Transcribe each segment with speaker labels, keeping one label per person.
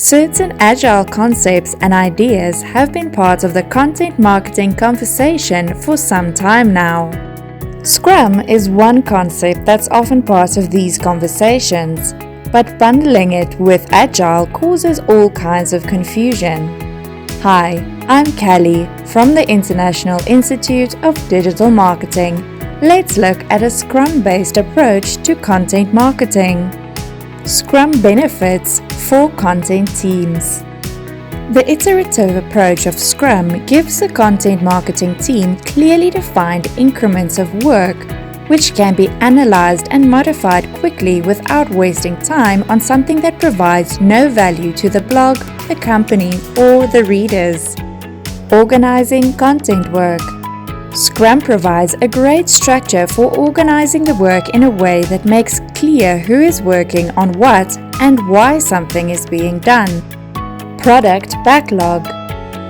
Speaker 1: Certain agile concepts and ideas have been part of the content marketing conversation for some time now. Scrum is one concept that's often part of these conversations, but bundling it with Agile causes all kinds of confusion. Hi, I'm Kelly from the International Institute of Digital Marketing. Let's look at a Scrum-based approach to content marketing. Scrum benefits for content teams. The iterative approach of Scrum gives the content marketing team clearly defined increments of work, which can be analyzed and modified quickly without wasting time on something that provides no value to the blog, the company, or the readers. Organizing content work. Scrum provides a great structure for organizing the work in a way that makes clear who is working on what and why something is being done. Product Backlog.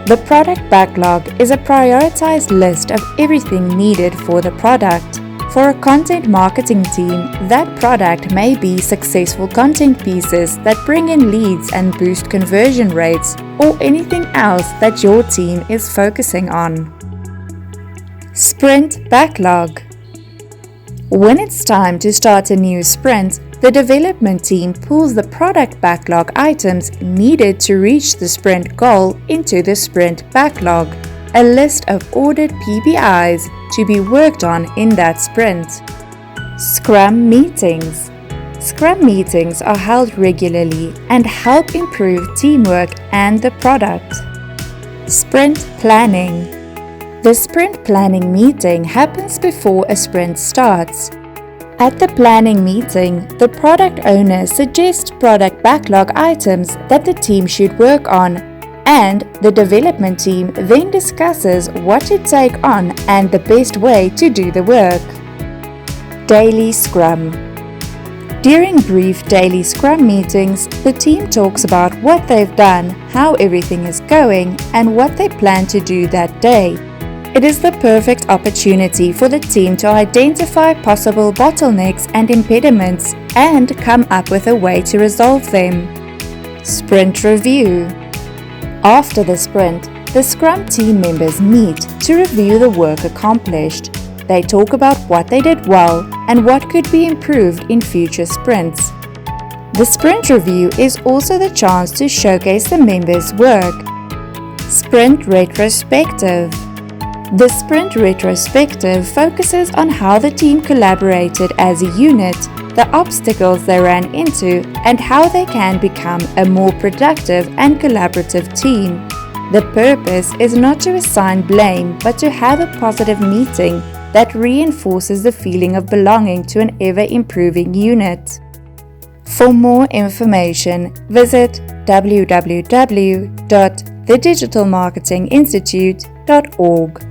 Speaker 1: The product backlog is a prioritized list of everything needed for the product. For a content marketing team, that product may be successful content pieces that bring in leads and boost conversion rates, or anything else that your team is focusing on. Sprint Backlog. When it's time to start a new sprint, the development team pulls the product backlog items needed to reach the sprint goal into the sprint backlog, a list of ordered PBIs to be worked on in that sprint. Scrum Meetings. Scrum meetings are held regularly and help improve teamwork and the product. Sprint Planning. The sprint planning meeting happens before a sprint starts. At the planning meeting, the product owner suggests product backlog items that the team should work on, and the development team then discusses what to take on and the best way to do the work. Daily Scrum. During brief daily Scrum meetings, the team talks about what they've done, how everything is going, and what they plan to do that day. It is the perfect opportunity for the team to identify possible bottlenecks and impediments and come up with a way to resolve them. Sprint Review. After the sprint, the Scrum team members meet to review the work accomplished. They talk about what they did well and what could be improved in future sprints. The Sprint Review is also the chance to showcase the members' work. Sprint Retrospective. The Sprint Retrospective focuses on how the team collaborated as a unit, the obstacles they ran into, and how they can become a more productive and collaborative team. The purpose is not to assign blame, but to have a positive meeting that reinforces the feeling of belonging to an ever-improving unit. For more information, visit www.thedigitalmarketinginstitute.org.